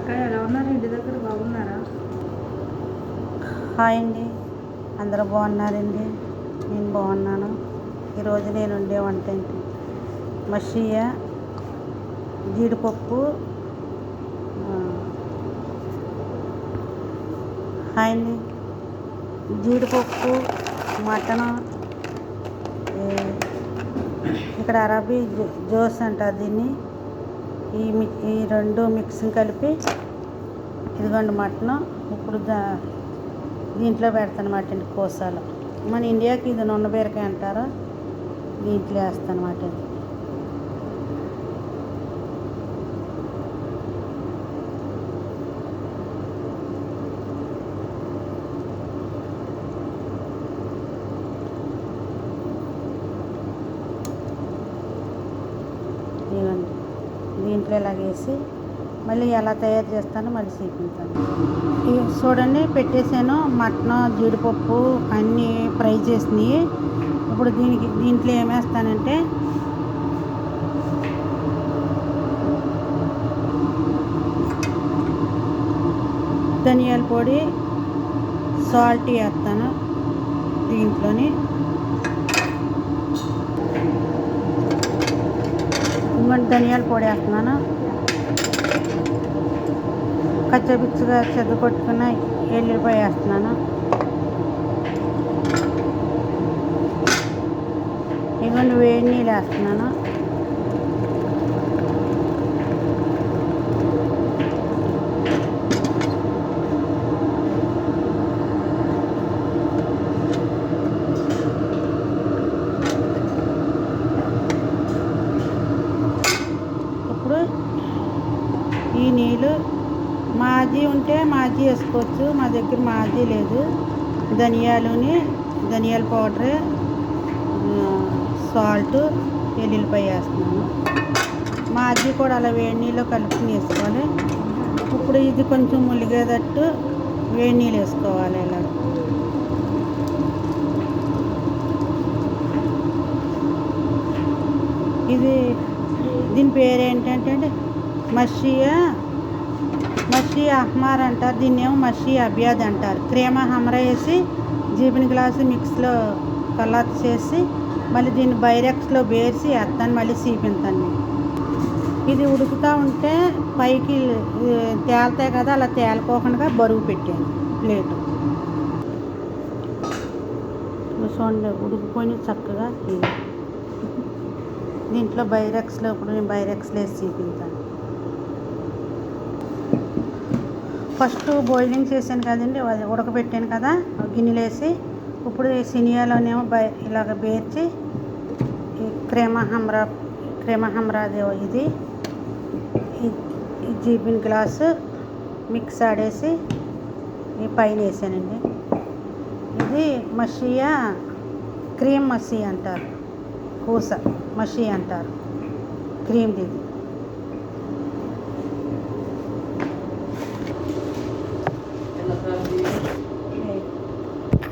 అక్క ఎలా ఉన్నారు? ఇంటి దగ్గర బాగున్నారా? హాయ్ అండి, అందరూ బాగున్నారండి. నేను బాగున్నాను. ఈరోజు నేను వండే వంట ఏంటి, మషియా జీడిపప్పు. హాయ్ అండి, జీడిపప్పు మటను, ఇక్కడ అరబీ జోస్ అంటారు దీన్ని. ఈ రెండు మిక్సింగ్ కలిపి ఇదిగోండి మటను. ఇప్పుడు దీంట్లో పెడతానమాట అండి కోసాలు. మన ఇండియాకి ఇది నున్న బీరకాయ అంటారు, దీంట్లో వేస్తానమాట. ఇవ్వండి, దీంట్లో ఇలాగేసి మళ్ళీ ఎలా తయారు చేస్తానో మళ్ళీ చూపించాను. చూడండి, పెట్టేసాను. మటన్ జీడిపప్పు అన్నీ ఫ్రై చేసినాయి. ఇప్పుడు దీంట్లో ఏమేస్తానంటే ధనియాల పొడి, సాల్ట్ వేస్తాను దీంట్లోని. ధనియాల పొడి వేస్తున్నాను. కచ్చపిచ్చగా చెద్ద కొట్టుకున్న ఎల్లిపాయ వేస్తున్నాను. ఇదిగోండి వేడి నీళ్ళు వేస్తున్నాను. ఇప్పుడు ఈ నీళ్ళు మాజీ ఉంటే మాజీ వేసుకోవచ్చు, మా దగ్గర మాజీ లేదు. ధనియాల పౌడర్, సాల్ట్, ఎల్లుల్లిపాయ వేస్తున్నాను. మాజీ కూడా అలా వేడి నీళ్ళు కలుపుకుని వేసుకోవాలి. ఇప్పుడు ఇది కొంచెం ములిగేటట్టు వేడి నీళ్ళు వేసుకోవాలి. ఇలా దీని పేరు ఏంటంటే మషియా అహ్మార్ అంటారు. దీన్ని ఏమో మషియా అబియాద్ అంటారు. క్రీమా హమరా వేసి జీబిన్ గ్లాసు మిక్స్లో కలాత్ చేసి మళ్ళీ దీన్ని బైరెక్స్లో బేర్చి వేస్తాను, మళ్ళీ చీపింతాను. ఇది ఉడుకుతూ ఉంటే పైకి తేలుతాయి కదా, అలా తేలుకోకుండా బరువు పెట్టాను ప్లేటు. చూడండి, ఉడికిపోయి చక్కగా. దీంట్లో బైరెక్స్లో ఇప్పుడు నేను బైరెక్స్లో వేసి చీపించాను. ఫస్ట్ బాయిలింగ్ చేశాను కదండి, ఉడకబెట్టాను కదా గిన్నెలు వేసి. ఇప్పుడు ఈ సినియాలోనేమో ఇలాగ బేర్చి క్రీమా హమ్రాది ఇది జీబిన్ గ్లాసు మిక్స్ ఆడేసి ఈ పైన వేసానండి. ఇది మషియా క్రీమ్ మషి అంటారు, కూస మషి అంటారు క్రీమ్ది ఇది.